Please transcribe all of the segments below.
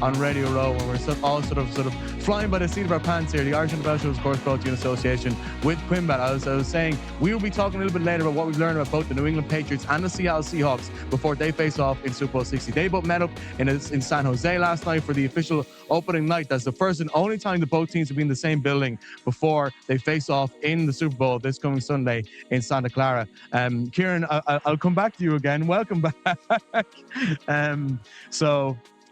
on Radio Row, and we're all sort of flying by the seat of our pants here. The Irish NFL Show is, of course, brought to you in association with Quimbat. I was saying we will be talking a little bit later about what we've learned about both the New England Patriots and the Seattle Seahawks before they face off in Super Bowl 60. They both met up in San Jose last night for the official opening night. That's the first and only time the both teams have been in the same building before they face off in the Super Bowl this coming Sunday in Santa Clara. Kieran, I'll come back to you again. Welcome back.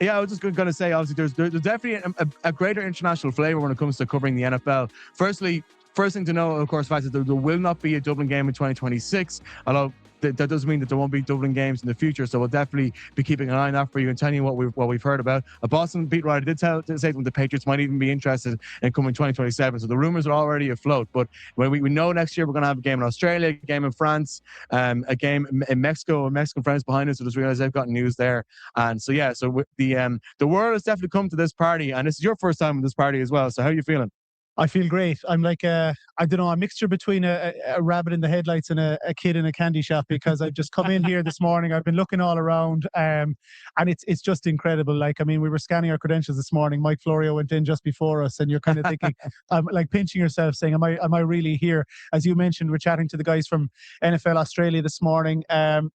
Yeah, I was just going to say, obviously, there's definitely a greater international flavour when it comes to covering the NFL. First thing to know, of course, the fact that there will not be a Dublin game in 2026, although that doesn't mean that there won't be Dublin games in the future. So we'll definitely be keeping an eye on that for you and telling you what we've heard about. A Boston beat writer did say that the Patriots might even be interested in coming 2027. So the rumours are already afloat. But when we know next year we're going to have a game in Australia, a game in France, a game in Mexico, and Mexican friends behind us. So just realised they've got news there. And so yeah, so the world has definitely come to this party, and this is your first time at this party as well. So how are you feeling? I feel great. I'm like I don't know, a mixture between a rabbit in the headlights and a kid in a candy shop, because I've just come in here this morning. I've been looking all around, and it's just incredible. Like, I mean, we were scanning our credentials this morning. Mike Florio went in just before us, and you're kind of thinking, like pinching yourself, saying, "Am I really here?" As you mentioned, we're chatting to the guys from NFL Australia this morning.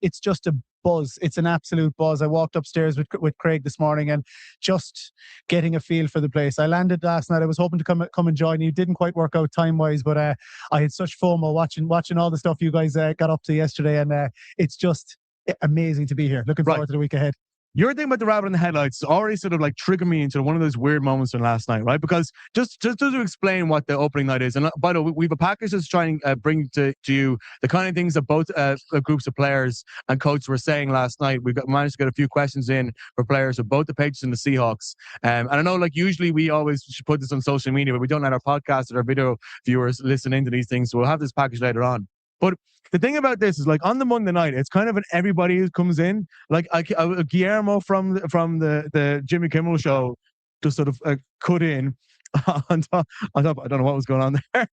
It's just a buzz. It's an absolute buzz. I walked upstairs with Craig this morning and just getting a feel for the place. I landed last night. I was hoping to come and join you. Didn't quite work out time wise, but I had such FOMO watching all the stuff you guys got up to yesterday, and it's just amazing to be here. Looking forward to the week ahead. Your thing about the rabbit in the headlights already sort of like triggered me into one of those weird moments from last night, right? Because just to explain what the opening night is, and by the way, we have a package that's trying to bring to you the kind of things that both groups of players and coaches were saying last night. Managed to get a few questions in for players of both the Patriots and the Seahawks. And I know, like, usually we always should put this on social media, but we don't let our podcast or our video viewers listen into these things. So we'll have this package later on. But the thing about this is, like, on the Monday night, it's kind of an everybody who comes in. Like, Guillermo from the Jimmy Kimmel show just sort of cut in on top. I don't know what was going on there.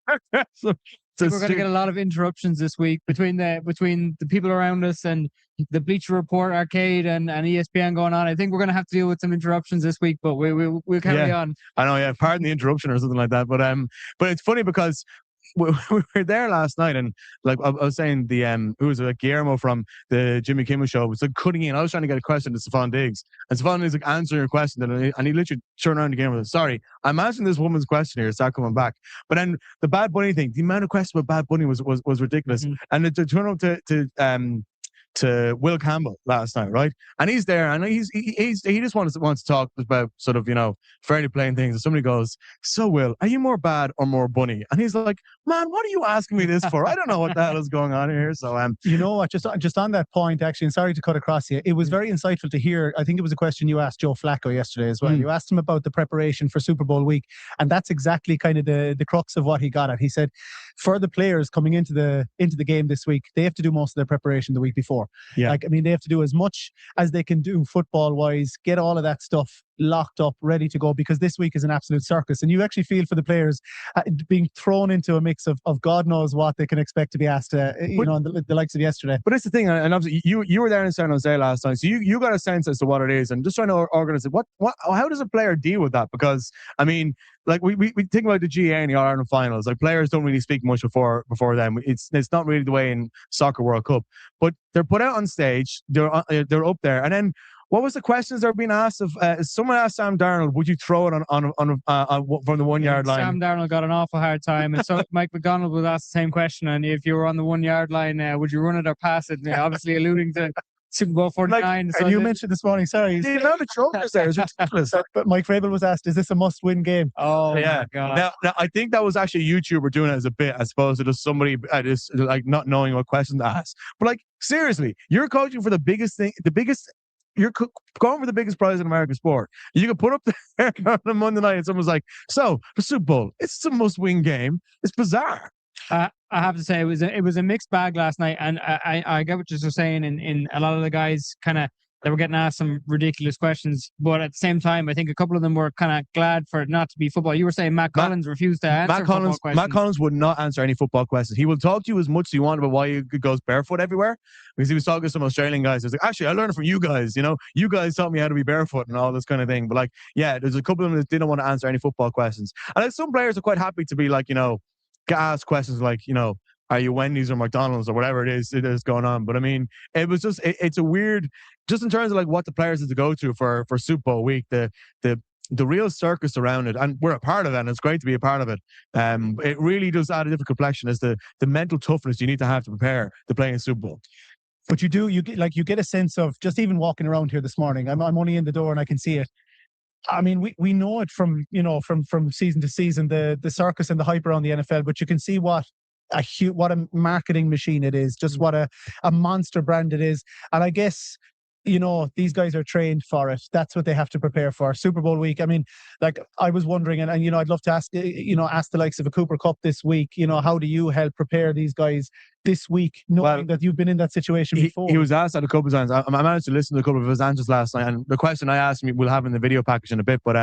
so we're going to get a lot of interruptions this week between the people around us and the Bleacher Report arcade and ESPN going on. I think we're going to have to deal with some interruptions this week, but we'll carry on. I know, yeah. Pardon the interruption or something like that. But it's funny because we were there last night, and like I was saying, who was it, Guillermo from the Jimmy Kimmel show was like cutting in. I was trying to get a question to Stephon Diggs, and Stephon Diggs like answering a question, and he literally turned around to Guillermo and said, "Sorry, I'm answering this woman's question here. Start coming back." But then the Bad Bunny thing, the amount of questions about Bad Bunny was ridiculous, and to turn up to Will Campbell last night, right? And he's there, and he just wants to talk about sort of, fairly plain things. And somebody goes, "So Will, are you more bad or more bunny?" And he's like, "Man, what are you asking me this for? I don't know what the hell is going on here." So you know what? Just on that point, actually, and sorry to cut across you, it was very insightful to hear. I think it was a question you asked Joe Flacco yesterday as well. You asked him about the preparation for Super Bowl week, and that's exactly kind of the crux of what he got at. He said, for the players coming into the game this week, they have to do most of their preparation the week before. Yeah. Like, I mean, they have to do as much as they can do football wise, get all of that stuff locked up, ready to go, because this week is an absolute circus. And you actually feel for the players being thrown into a mix of God knows what they can expect to be asked, on the likes of yesterday. But it's the thing, and obviously you were there in San Jose last night, so you got a sense as to what it is, and just trying to organize it. How does a player deal with that? Because I mean, like we think about the GA and the All-Ireland finals. Like, players don't really speak much before them. It's not really the way in Soccer World Cup. But they're put out on stage. They're up there, and then what was the questions that were being asked? Of someone asked Sam Darnold, "Would you throw it on from the 1 yard line?" Sam Darnold got an awful hard time, and so Mike McDonald was asked the same question. And if you were on the 1 yard line, would you run it or pass it? Obviously alluding to Super Bowl 49. Like, and you mentioned this morning, sorry, the amount of chokers there is ridiculous. But Mike Vrabel was asked, "Is this a must-win game?" Oh yeah. My God. Now I think that was actually a YouTuber doing it as a bit, as opposed to just somebody just like not knowing what question to ask. But like, seriously, you're coaching for the biggest thing, you're going for the biggest prize in American sport. You can put up there on a Monday night and someone's like, "So the Super Bowl, it's a must-win game." It's bizarre. I have to say it was a mixed bag last night, and I get what you're saying. In a lot of the guys kind of they were getting asked some ridiculous questions. But at the same time, I think a couple of them were kind of glad for it not to be football. You were saying Matt Collins refused to answer football questions. Matt Collins would not answer any football questions. He will talk to you as much as you want about why he goes barefoot everywhere, because he was talking to some Australian guys. He was like, actually, I learned it from you guys. You guys taught me how to be barefoot and all this kind of thing. But like, yeah, there's a couple of them that didn't want to answer any football questions. And like, some players are quite happy to be like, get asked questions like, are you Wendy's or McDonald's or whatever it is going on. But I mean, it was just, it's a weird, just in terms of like what the players had to go through for Super Bowl week, the real circus around it, and we're a part of it, and it's great to be a part of it. It really does add a different complexion as the mental toughness you need to prepare to play in Super Bowl. But you get a sense of, just even walking around here this morning, I'm only in the door and I can see it. I mean, we know it from season to season, the circus and the hype around the NFL, but you can see what a marketing machine it is, just what a monster brand it is. And I guess, these guys are trained for it. That's what they have to prepare for. Super Bowl week. I mean, like, I was wondering, and I'd love to ask the likes of a Cooper Cup this week, how do you help prepare these guys this week, knowing that you've been in that situation before? He was asked that a couple of times. I managed to listen to a couple of his answers last night, and the question I asked him, we'll have in the video package in a bit, but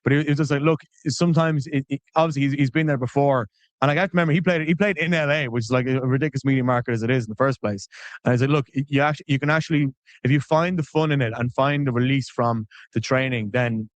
he was just like, look, sometimes obviously he's been there before. And I got to remember, he played in LA, which is like a ridiculous media market as it is in the first place. And I said, look, you can actually, if you find the fun in it and find the release from the training, then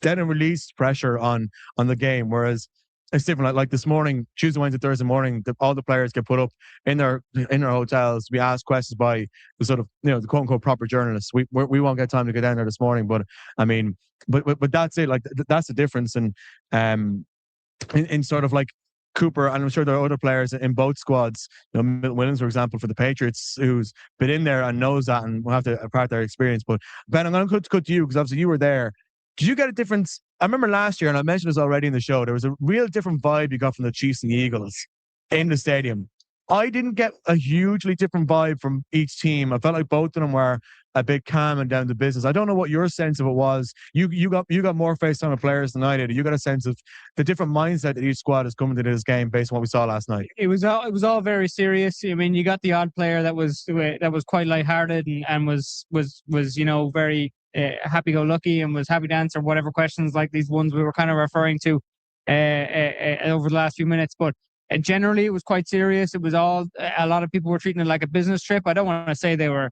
it release pressure on the game. Whereas it's different. Like this morning, Tuesday, Wednesday, Thursday morning, all the players get put up in their hotels. We ask questions by the sort of, the quote unquote proper journalists. We won't get time to get down there this morning, but I mean, but that's it. Like that's the difference. And in sort of like Cooper, and I'm sure there are other players in both squads, Milton Williams, for example, for the Patriots, who's been in there and knows that and will have to impart their experience. But Ben, I'm going to cut to you, because obviously you were there. Did you get a difference? I remember last year, and I mentioned this already in the show, there was a real different vibe you got from the Chiefs and the Eagles in the stadium. I didn't get a hugely different vibe from each team. I felt like both of them were a bit calm and down to business. I don't know what your sense of it was. You got more face time with players than I did. You got a sense of the different mindset that each squad is coming to this game based on what we saw last night. It was all very serious. I mean, you got the odd player that was quite lighthearted and was very happy-go-lucky and was happy to answer whatever questions like these ones we were kind of referring to over the last few minutes. But generally, it was quite serious. It was a lot of people were treating it like a business trip. I don't want to say they were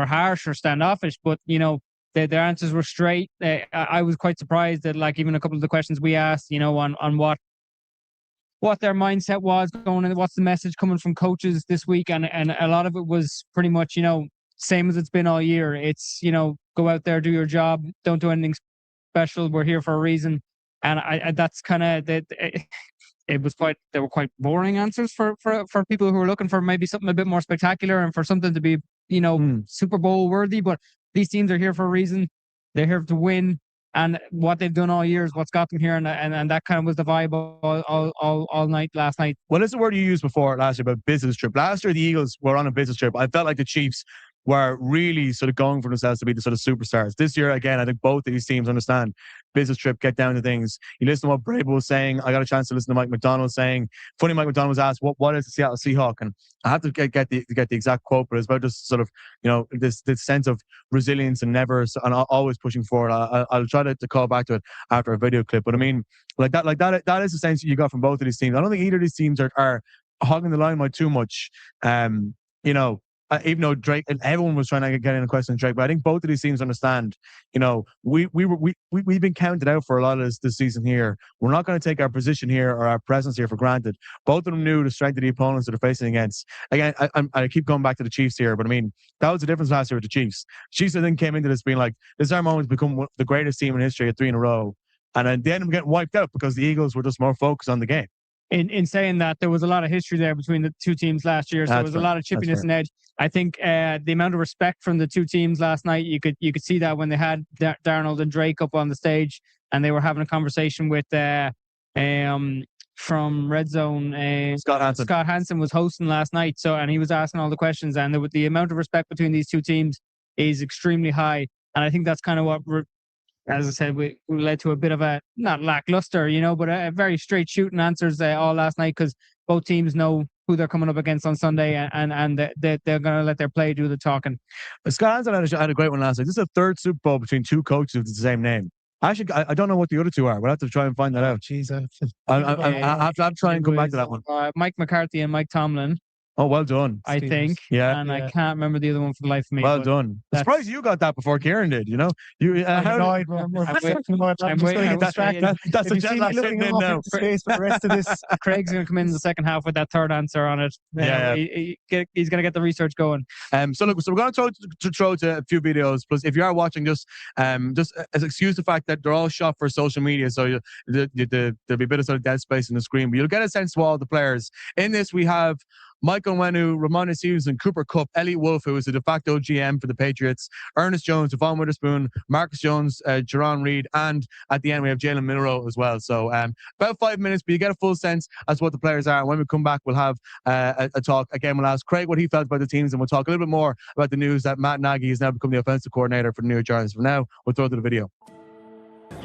harsh or standoffish, but their answers were straight. I was quite surprised that, like, even a couple of the questions we asked, on what their mindset was going, and what's the message coming from coaches this week, and a lot of it was pretty much same as it's been all year. It's go out there, do your job, don't do anything special. We're here for a reason, and I that's kind of that. They were quite boring answers for people who were looking for maybe something a bit more spectacular and for something to be Super Bowl worthy. But these teams are here for a reason. They're here to win, and what they've done all year is what's got them here. And that kind of was the vibe all night last night. Well, that's the word you used before last year about business trip. Last year the Eagles were on a business trip. I felt like the Chiefs were really sort of going for themselves to be the sort of superstars. This year, again, I think both of these teams understand business trip, get down to things. You listen to what Brable was saying. I got a chance to listen to Mike McDonald saying. Funny, Mike McDonald was asked, "What is the Seattle Seahawk?" And I have to get the exact quote, but it's about just sort of this sense of resilience and always pushing forward. I'll try to call back to it after a video clip. But I mean, that is the sense you got from both of these teams. I don't think either of these teams are hogging the limelight too much. Even though Drake and everyone was trying to get in a question on Drake, but I think both of these teams understand. We've been counted out for a lot of this season here. We're not going to take our position here or our presence here for granted. Both of them knew the strength of the opponents that they're facing against. Again, I keep going back to the Chiefs here, but I mean that was the difference last year with the Chiefs. Chiefs I think came into this being like, this is our moment to become the greatest team in history at 3 in a row, and then they ended up getting wiped out because the Eagles were just more focused on the game. In saying that, there was a lot of history there between the two teams last year, so there was a lot of chippiness and edge. I think the amount of respect from the two teams last night, you could see that when they had Darnold and Drake up on the stage, and they were having a conversation with from Red Zone. Scott Hansen was hosting last night, and he was asking all the questions, and the amount of respect between these two teams is extremely high, and I think that's kind of what. As I said, we led to a bit of a, not lackluster, but a very straight shooting answers all last night, because both teams know who they're coming up against on Sunday, and they're going to let their play do the talking. Scott Hansen had a great one last night. This is the third Super Bowl between two coaches with the same name. Actually, I don't know what the other two are. We'll have to try and find that out. Jeez, I have to try and come back to that one. Mike McCarthy and Mike Tomlin. Oh, well done. I think. Yeah. And I can't remember the other one for the life of me. Well done. I'm surprised you got that before Kieran did, you know? I'm annoyed. I'm just going to get distracted. That's the jet lag sitting in now. Space for the rest of this. Craig's going to come in the second half with that third answer on it. Yeah. He's going to get the research going. So we're going to throw to a few videos. Plus, if you are watching, just excuse the fact that they're all shot for social media, so there'll be a bit of sort of dead space in the screen, but you'll get a sense of all the players. In this, we have Michael Nwenu, Ramon Stevenson, Cooper Kupp, Elliot Wolf, who is the de facto GM for the Patriots, Ernest Jones, Devon Witherspoon, Marcus Jones, Jerron Reed, and at the end we have Jalen Milrow as well. So about 5 minutes, but you get a full sense as to what the players are. And when we come back, we'll have a talk. Again, we'll ask Craig what he felt about the teams, and we'll talk a little bit more about the news that Matt Nagy has now become the offensive coordinator for the New York Giants. For now, we'll throw to the video.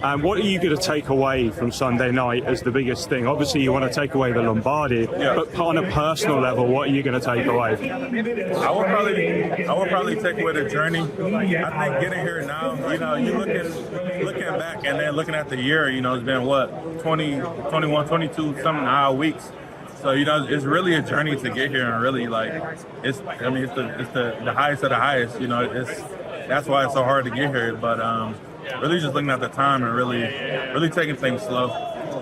What are you going to take away from Sunday night as the biggest thing? Obviously, you want to take away the Lombardi, but on a personal level, what are you going to take away? I would probably take away the journey. I think getting here now, you looking back and then looking at the year, it's been what, 20, 21, 22 something odd weeks. So it's really a journey to get here, and really it's the highest of the highest. That's why it's so hard to get here. But really just looking at the time and really taking things slow.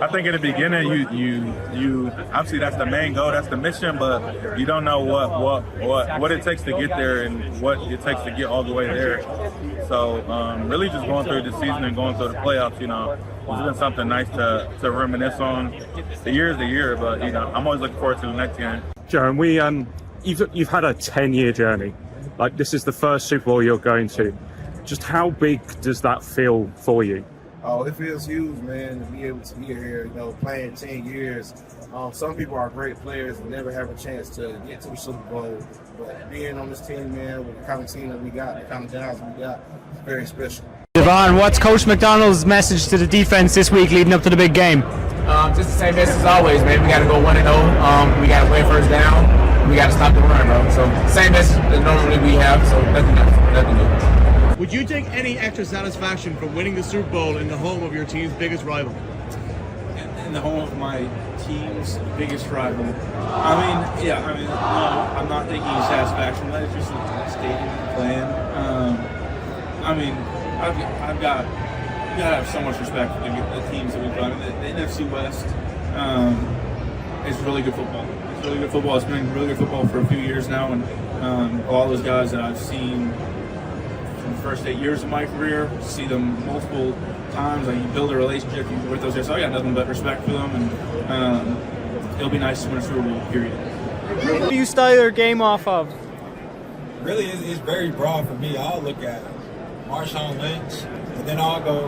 I think in the beginning you obviously that's the main goal, that's the mission, but you don't know what it takes to get there and what it takes to get all the way there. So really just going through the season and going through the playoffs, it's been something nice to reminisce on. The year is the year, but I'm always looking forward to the next game. Jaron, you've had a 10-year journey. Like, this is the first Super Bowl you're going to. Just how big does that feel for you? Oh, it feels huge, man, to be able to be here, playing 10 years. Some people are great players and never have a chance to get to the Super Bowl. But being on this team, man, with the kind of team that we got, the kind of guys we got, it's very special. Devon, what's Coach McDonald's message to the defense this week leading up to the big game? Just the same message as always, man. We got to go 1-0. We got to win first down. We got to stop the run, bro. So same message that normally we have. So nothing new. Would you take any extra satisfaction from winning the Super Bowl in the home of your team's biggest rival? In the home of my team's biggest rival. No, I'm not thinking satisfaction. That is just the stadium plan. I've got to have so much respect for the teams that we've got. The NFC West is really good football. It's really good football. It's been really good football for a few years now, and all those guys that I've seen from the first 8 years of my career, see them multiple times. You build a relationship with those guys. So I got nothing but respect for them, and it'll be nice to win a Super Bowl, period. What do you style your game off of? Really, it's very broad for me. I'll look at Marshawn Lynch, and then I'll go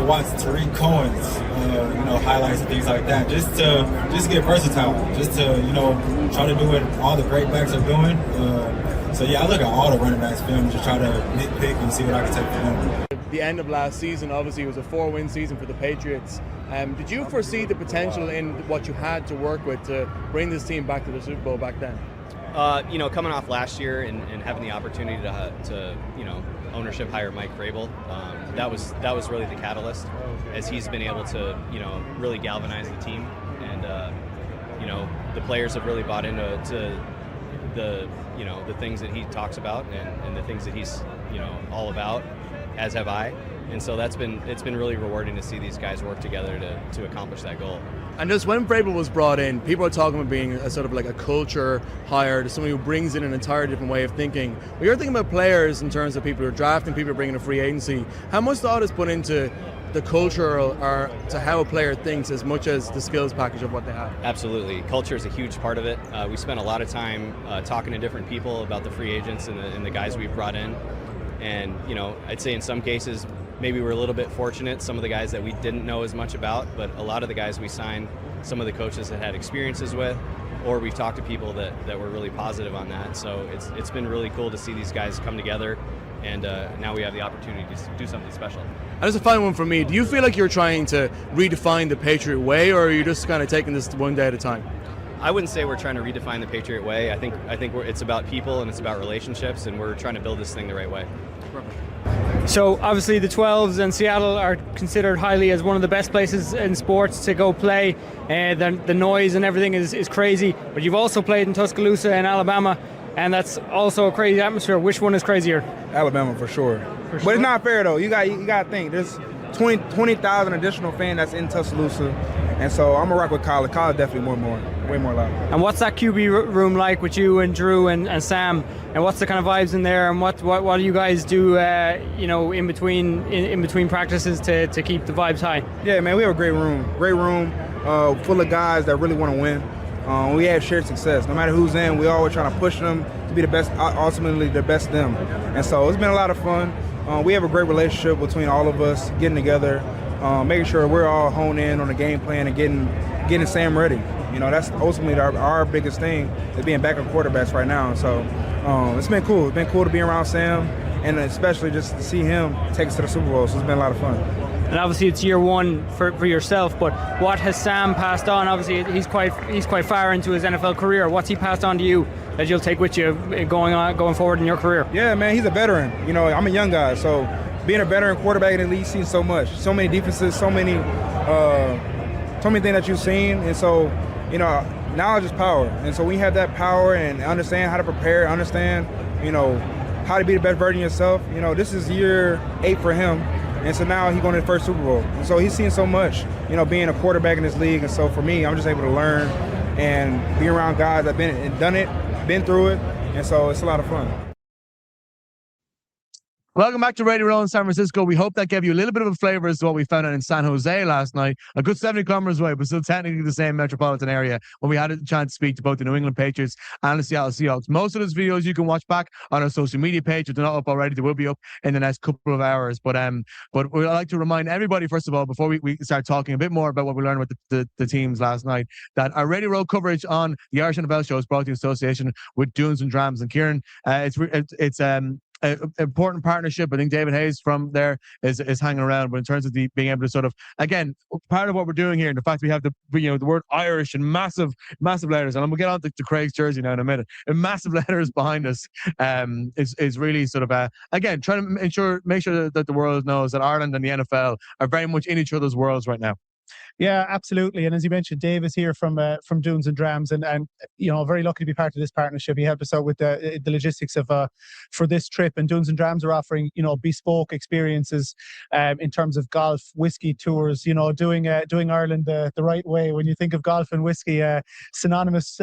watch Tariq Cohen's, highlights and things like that, just to get versatile, just to, try to do what all the great backs are doing. So I look at all the running backs film and just try to nitpick and see what I can take from them. The end of last season, obviously, it was a 4-win season for the Patriots. Did you foresee the potential in what you had to work with to bring this team back to the Super Bowl back then? Coming off last year and having the opportunity to ownership hire Mike Vrabel, that was really the catalyst, as he's been able to really galvanize the team, and the players have really bought into the things that he talks about and the things that he's all about, as have I. And so it's been really rewarding to see these guys work together to accomplish that goal. And just when Vrabel was brought in, people are talking about being a sort of like a culture hire, to somebody who brings in an entirely different way of thinking. But you're thinking about players in terms of people who are drafting, people who are bringing a free agency. How much thought is put into the culture or to how a player thinks as much as the skills package of what they have? Absolutely. Culture is a huge part of it. We spent a lot of time talking to different people about the free agents and the guys we've brought in. And, I'd say in some cases, maybe we're a little bit fortunate, some of the guys that we didn't know as much about, but a lot of the guys we signed, some of the coaches that had experiences with, or we've talked to people that were really positive on that. So it's been really cool to see these guys come together and now we have the opportunity to do something special. And as a final one for me, do you feel like you're trying to redefine the Patriot way, or are you just kind of taking this one day at a time? I wouldn't say we're trying to redefine the Patriot way. I think it's about people and it's about relationships, and we're trying to build this thing the right way. So obviously the 12s and Seattle are considered highly as one of the best places in sports to go play. The noise and everything is crazy, but you've also played in Tuscaloosa and Alabama, and that's also a crazy atmosphere. Which one is crazier? Alabama for sure. But it's not fair though. You got to think there's 20,000 additional fans that's in Tuscaloosa, and so I'm gonna rock with College. College definitely way more loud. And what's that QB room like with you and Drew and Sam? And what's the kind of vibes in there? And what do you guys do? In between practices to keep the vibes high? Yeah, man, we have a great room full of guys that really want to win. We have shared success. No matter who's in, we always trying to push them to be the best, ultimately the best them. And so it's been a lot of fun. We have a great relationship between all of us, getting together, making sure we're all honed in on the game plan and getting Sam ready. That's ultimately our biggest thing, is being backup quarterbacks right now. So it's been cool. It's been cool to be around Sam, and especially just to see him take us to the Super Bowl. So it's been a lot of fun. And obviously it's year one for yourself, but what has Sam passed on? Obviously he's quite far into his NFL career. What's he passed on to you that you'll take with you going forward in your career? Yeah, man, he's a veteran. I'm a young guy, so being a veteran quarterback in the league, seen so much, so many defenses, so many things that you've seen, and so knowledge is power. And so when you have that power and understand how to prepare, understand how to be the best version of yourself. This is year 8 for him. And so now he's going to his first Super Bowl. And so he's seen so much, being a quarterback in this league. And so for me, I'm just able to learn and be around guys that been through it. And so it's a lot of fun. Welcome back to Radio Row in San Francisco. We hope that gave you a little bit of a flavor as to what we found out in San Jose last night. A good 70 kilometers away, but still technically the same metropolitan area, when we had a chance to speak to both the New England Patriots and the Seattle Seahawks. Most of those videos you can watch back on our social media page. If they're not up already, they will be up in the next couple of hours. But we'd like to remind everybody, first of all, before we start talking a bit more about what we learned with the teams last night, that our Radio Row coverage on the Irish NFL show is brought to you in association with Dunes and Drams. And Kieran, it's important partnership. I think David Hayes from there is hanging around, but in terms of being able to sort of, again, part of what we're doing here, and the fact we have the word Irish in massive letters, and I'm gonna get on to Craig's jersey now in a minute, in massive letters behind us, is really sort of again trying to make sure that the world knows that Ireland and the NFL are very much in each other's worlds right now. Yeah, absolutely. And as you mentioned, Dave is here from Dunes and Drams, and very lucky to be part of this partnership. He helped us out with the logistics of for this trip. And Dunes and Drams are offering bespoke experiences in terms of golf, whiskey tours. Doing Ireland the right way. When you think of golf and whiskey, synonymous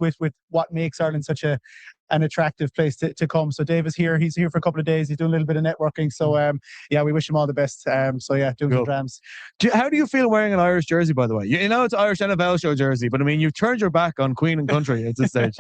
with what makes Ireland such an attractive place to come. So Dave is here. He's here for a couple of days. He's doing a little bit of networking. So we wish him all the best. Dunes and Drams. How do you feel wearing an Irish jersey, by the way? It's Irish NFL show jersey, but I mean, you've turned your back on Queen and Country at this stage.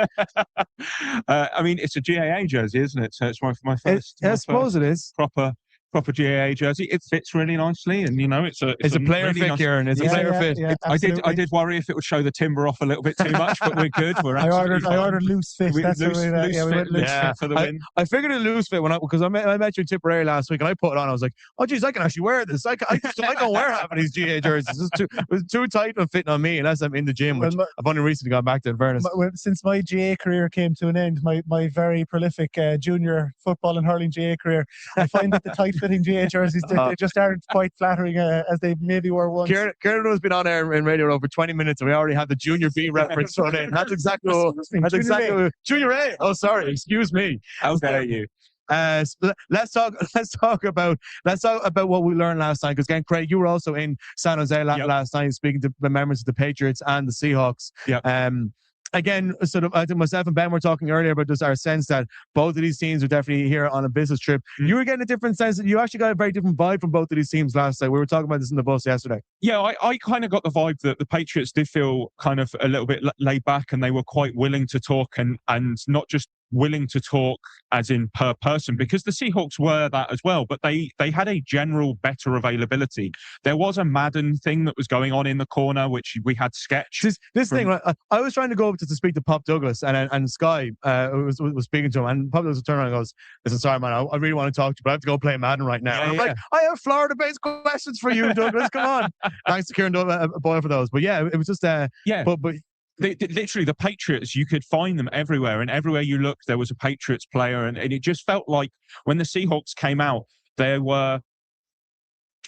It's a GAA jersey, isn't it? So it's my first. I suppose it is proper GAA jersey. It fits really nicely, and it's a player really fit, nice, Kieran. It's a player fit. Yeah, I did worry if it would show the timber off a little bit too much, but we're good. I ordered loose fit. That's loose fit for the win. I figured a loose fit because I met you in Tipperary last week, and I put it on. I was like, oh geez, I can actually wear this. I don't wear half of these GAA jerseys. It was too tight and fitting on me unless I'm in the gym, which I've only recently gone back to, in fairness. Since my GA career came to an end, my very prolific junior football and hurling GA career, I find that the tight-fitting GA jerseys they just aren't quite flattering as they maybe were once. Kieran has been on air in Radio Row for 20 minutes, and we already have the Junior B reference thrown in. That's exactly Junior A. Oh, sorry, excuse me. How dare you? Let's talk about what we learned last night. Because again, Craig, you were also in San Jose last night, speaking to the members of the Patriots and the Seahawks. Again, sort of, I think myself and Ben were talking earlier about just our sense that both of these teams are definitely here on a business trip. You were getting a different sense. You actually got a very different vibe from both of these teams last night. We were talking about this in the bus yesterday. Yeah, I kind of got the vibe that the Patriots did feel kind of a little bit laid back, and they were quite willing to talk and not just willing to talk as in per person, because the Seahawks were that as well, but they had a general better availability. There was a Madden thing that was going on in the corner, which we had sketch. This thing, right, I was trying to go up to speak to Pop Douglas, and Sky was speaking to him, and Pop Douglas turned around and goes, "Listen, sorry, man, I really want to talk to you, but I have to go play Madden right now." I'm like, I have Florida-based questions for you, Douglas. Come on. Thanks to Kieran Boyle for those. But yeah, it was just but literally the Patriots, you could find them everywhere, and everywhere you looked there was a Patriots player, and it just felt like when the Seahawks came out, there were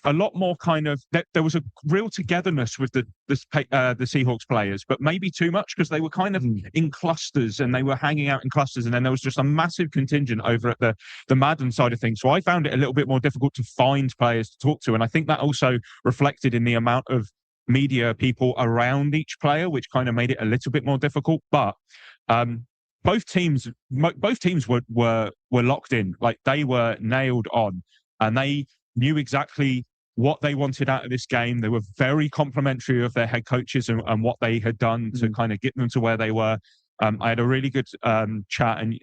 a lot more kind of there was a real togetherness with the Seahawks players, but maybe too much, because they were kind of in clusters and they were hanging out in clusters, and then there was just a massive contingent over at the Madden side of things. So I found it a little bit more difficult to find players to talk to, and I think that also reflected in the amount of media people around each player, which kind of made it a little bit more difficult. But both teams were locked in, like they were nailed on, and they knew exactly what they wanted out of this game. They were very complimentary of their head coaches and what they had done to kind of get them to where they were. I had a really good chat, and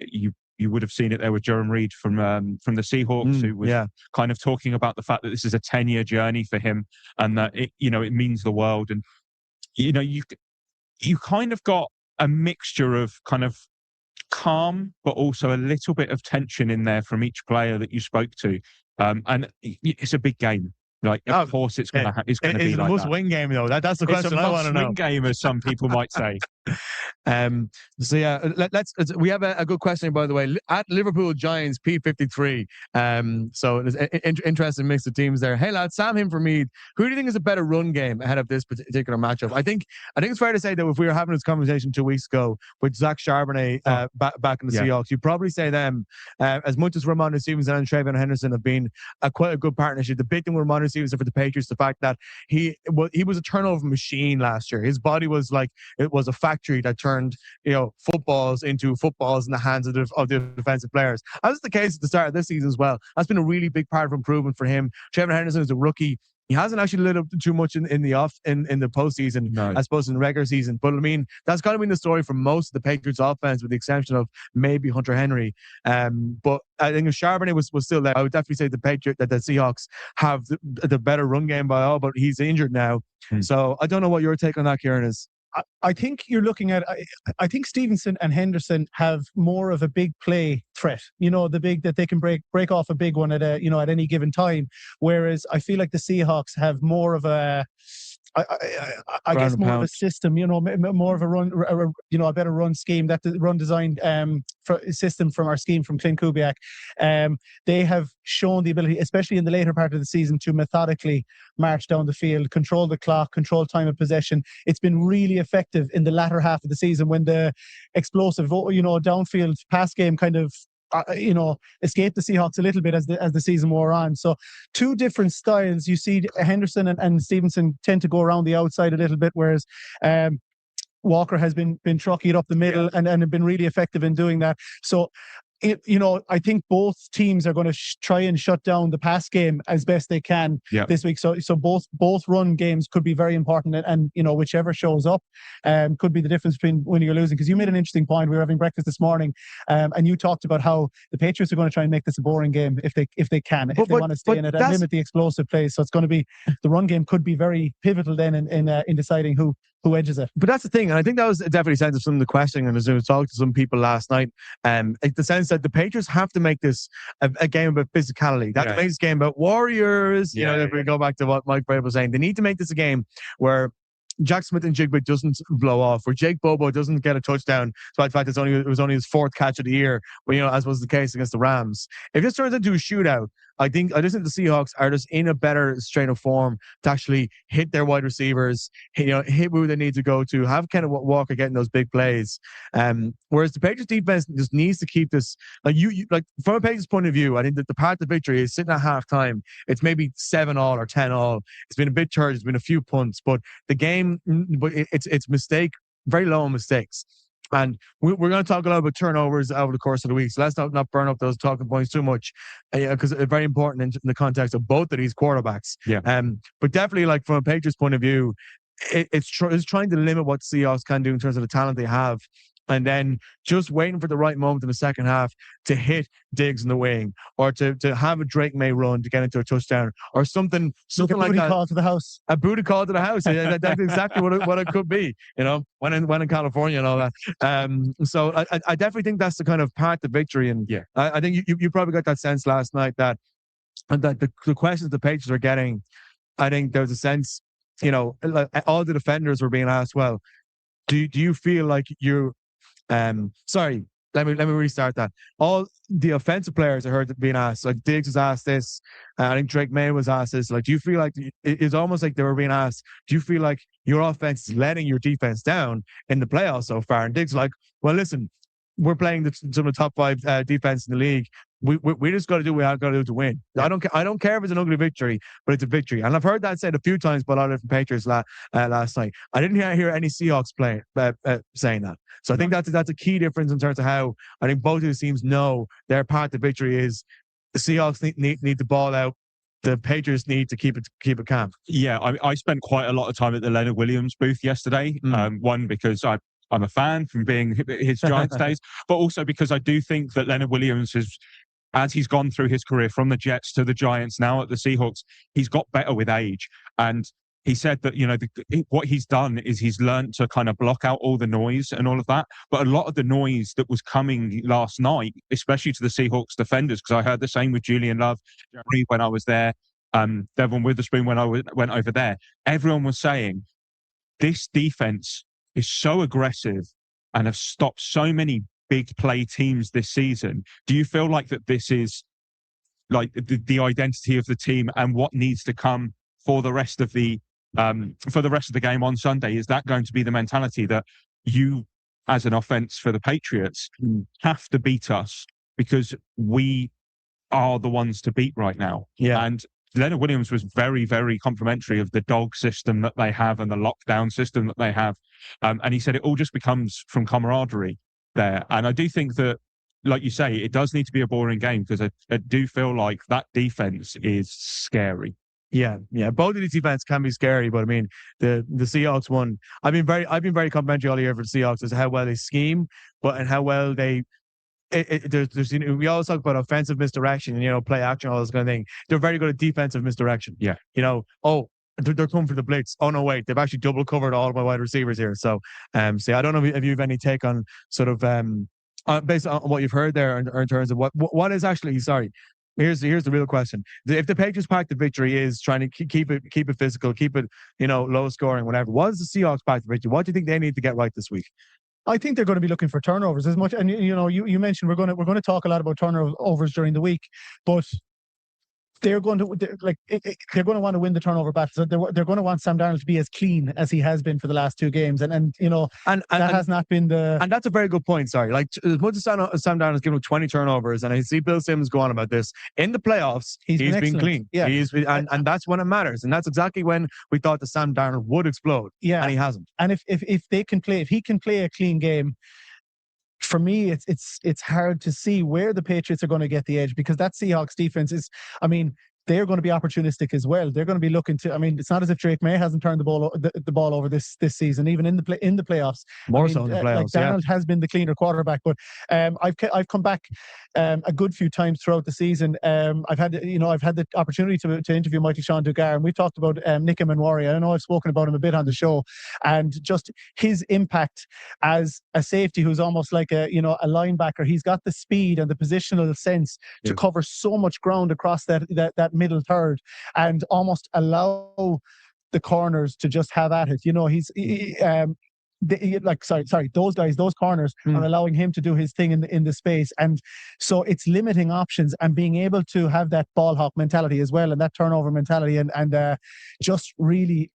you would have seen it there with Jerome Reed from the Seahawks, who was kind of talking about the fact that this is a 10-year journey for him, and that it means the world. And you kind of got a mixture of kind of calm, but also a little bit of tension in there from each player that you spoke to. And it's a big game. Like, of course, it's going to be like that. It's a must-win game, though. That's the question I want to know. It's a must-win game, as some people might say. So yeah, we have a good question, by the way, at Liverpool Giants P53. So there's an interesting mix of teams there. Hey lads, Sam Him for Mead. Who do you think is a better run game ahead of this particular matchup? I think it's fair to say that if we were having this conversation 2 weeks ago with Zach Charbonnet back in the Seahawks, you'd probably say them. As much as Ramon Stevenson and Trayvon Henderson have been quite a good partnership, the big thing with Ramon Stevenson for the Patriots, the fact that he was a turnover machine last year. His body was like, it was a factory that turned footballs into footballs in the hands of the defensive players. As is the case at the start of this season as well. That's been a really big part of improvement for him. Trayvon Henderson is a rookie. He hasn't actually lit up too much in the postseason, no. I suppose in the regular season. But I mean, that's kind of been the story for most of the Patriots offense, with the exception of maybe Hunter Henry. But I think if Charbonnet was still there, I would definitely say the Seahawks have the better run game by all, but he's injured now. So I don't know what your take on that, Kieran, is. I think you're looking at. I think Stevenson and Henderson have more of a big play threat. The big that they can break off a big one at any given time. Whereas I feel like the Seahawks have more of a. I guess more of a system, more of a run, a better run scheme. That the run design system from our scheme from Clint Kubiak. They have shown the ability, especially in the later part of the season, to methodically march down the field, control the clock, control time of possession. It's been really effective in the latter half of the season when the explosive, downfield pass game kind of escaped the Seahawks a little bit as the season wore on. So two different styles. You see Henderson and Stevenson tend to go around the outside a little bit, whereas Walker has been truckied up the middle and have been really effective in doing that. So I think both teams are going to try and shut down the pass game as best they can this week. So both run games could be very important, and whichever shows up could be the difference between winning or losing. Because you made an interesting point. We were having breakfast this morning, and you talked about how the Patriots are going to try and make this a boring game if they can, if they want to stay in it and limit the explosive plays. So it's going to be, the run game could be very pivotal then in deciding who edges it. But that's the thing, and I think that was definitely a sense of some of the questioning, and as I was talking to some people last night, the sense that the Patriots have to make this a game about physicality. They have to make this game about warriors. If we go back to what Mike Brave was saying, they need to make this a game where Jack Smith and Jigba doesn't blow off, where Jake Bobo doesn't get a touchdown, despite the fact it was only his fourth catch of the year, as was the case against the Rams. If this turns into a shootout, I just think the Seahawks are just in a better strain of form to actually hit their wide receivers, hit who they need to go to, have Kenneth Walker getting those big plays. Whereas the Patriots defense just needs to keep this, from a Patriots point of view, I think that the part of the victory is sitting at halftime. It's maybe 7-all or 10-all. It's been a bit turgid. It's been a few punts, but the game, it's mistake, very low on mistakes. And we're going to talk a lot about turnovers over the course of the week. So let's not burn up those talking points too much, because it's very important in the context of both of these quarterbacks. But definitely, from a Patriots point of view, it's trying to limit what Seahawks can do in terms of the talent they have. and then just waiting for the right moment in the second half to hit Diggs in the wing, or to have a Drake May run to get into a touchdown, or something like that. Call to the house. A booty call to the house. That's exactly what it could be, when in California and all that. So I definitely think that's the kind of part of victory. And yeah, I think you probably got that sense last night that the questions the Patriots are getting, I think there was a sense, like all the defenders were being asked, well, do you feel like you sorry, let me restart that. All the offensive players I heard being asked, like Diggs was asked this, I think Drake May was asked this, like, do you feel like it's almost like they were being asked, do you feel like your offense is letting your defense down in the playoffs so far? And Diggs like, well, listen, we're playing some of the top 5 defense in the league. We just got to do what we got to do to win. Yeah. I don't care if it's an ugly victory, but it's a victory. And I've heard that said a few times by a lot of different Patriots last night. I didn't hear any Seahawks saying that. So I think that's a key difference in terms of how I think both of these teams know their part of the victory is the Seahawks need the ball out. The Patriots need to keep it calm. Yeah, I spent quite a lot of time at the Leonard Williams booth yesterday. One, because I'm a fan from being his Giants days, but also because I do think that Leonard Williams has, as he's gone through his career from the Jets to the Giants, now at the Seahawks, he's got better with age. And he said that, what he's done is he's learned to kind of block out all the noise and all of that. But a lot of the noise that was coming last night, especially to the Seahawks defenders, because I heard the same with Julian Love when I was there, Devon Witherspoon when I went over there, everyone was saying this defense is so aggressive and have stopped so many big play teams this season. Do you feel like that this is like the identity of the team and what needs to come for the rest of the game on Sunday? Is that going to be the mentality that you, as an offense for the Patriots, have to beat us because we are the ones to beat right now? Yeah. And Leonard Williams was very, very complimentary of the dog system that they have and the lockdown system that they have. And he said it all just becomes from camaraderie there. And I do think that, like you say, it does need to be a boring game because I do feel like that defense is scary. Yeah. Both of these defenses can be scary, but I mean, the Seahawks one, I've been very complimentary all year for the Seahawks as to how well they scheme, and how well they. There's we always talk about offensive misdirection and play action, all this kind of thing. They're very good at defensive misdirection. Yeah. They're coming for the blitz. Oh no, wait, they've actually double covered all of my wide receivers here. So, I don't know if you have any take on sort of based on what you've heard there in terms of what is actually. Sorry, here's the real question: if the Patriots' path to victory is trying to keep it physical, keep it low scoring, whatever, what is the Seahawks' path to victory? What do you think they need to get right this week? I think they're going to be looking for turnovers as much. And you mentioned we're going to talk a lot about turnovers during the week, but they're going to want to win the turnover battle. So they're going to want Sam Darnold to be as clean as he has been for the last 2 games, and that has not been the. And that's a very good point. Sorry, like as much as Sam Darnold has given him 20 turnovers, and I see Bill Simmons go on about this in the playoffs, he's been clean. Yeah, and that's when it matters, and that's exactly when we thought that Sam Darnold would explode. Yeah, and he hasn't. And if he can play a clean game. For me, it's hard to see where the Patriots are going to get the edge, because that Seahawks defense is, they're going to be opportunistic as well. They're going to be looking to. It's not as if Drake May hasn't turned the ball over this season, even in the playoffs. More so in the playoffs. Darnold has been the cleaner quarterback, but I've come back a good few times throughout the season. I've had the opportunity to interview Michael Sean Dugar, and we've talked about Nick Manwari. I know I've spoken about him a bit on the show, and just his impact as a safety who's almost like a linebacker. He's got the speed and the positional sense to cover so much ground across that middle third and almost allow the corners to just have at it. Those corners are allowing him to do his thing in the space, and so it's limiting options and being able to have that ball hawk mentality as well, and that turnover mentality, and just really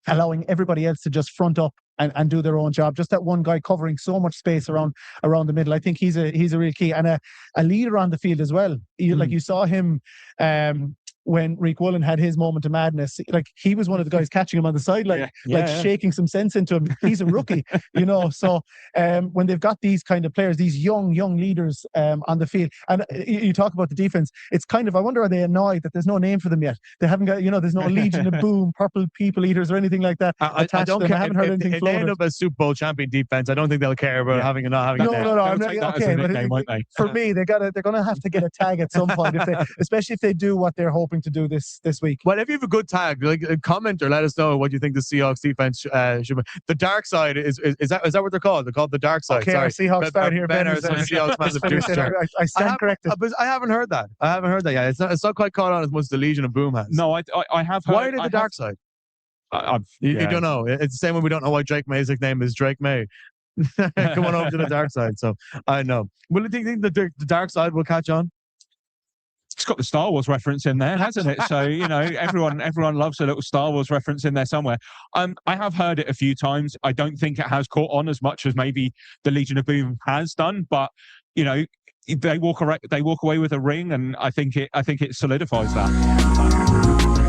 allowing everybody else to just front up and do their own job. Just that one guy covering so much space around the middle. I think he's a real key, and a leader on the field as well. You saw him when Reek Woolen had his moment of madness, like he was one of the guys catching him on the sideline, shaking some sense into him. He's a rookie, you know. So when they've got these kind of players, these young leaders on the field, and you talk about the defense, it's kind of, I wonder, are they annoyed that there's no name for them yet? They haven't got, you know, there's no Legion of Boom, Purple People Eaters or anything like that attached to them. I haven't heard anything if they floated. end up as Super Bowl champion defense, I don't think they'll care about having or not having a name. No. I'm take not, that as a okay, nickname, won't they? for me, they're gonna have to get a tag at some point, especially if they do what they're hoping to do this week. Well, if you have a good tag, like comment or let us know what you think the Seahawks defense should be. The dark side is that what they're called? They're called the dark side. Okay, Sorry. our Seahawks fan here, Ben. Our Seahawks fans have juiced there. I stand corrected. But I haven't heard that. yet. It's not quite caught on as much as the Legion of Boom has. No, I have heard. Why are they the dark side? You don't know. It's the same when we don't know why Drake May's nickname is Drake May. Coming over to the dark side. So I know. Will you think the dark side will catch on? It's got the Star Wars reference in there, hasn't it? So, you know, everyone loves a little Star Wars reference in there somewhere. I have heard it a few times. I don't think it has caught on as much as maybe the Legion of Boom has done, but you know, they walk away with a ring, and I think it solidifies that.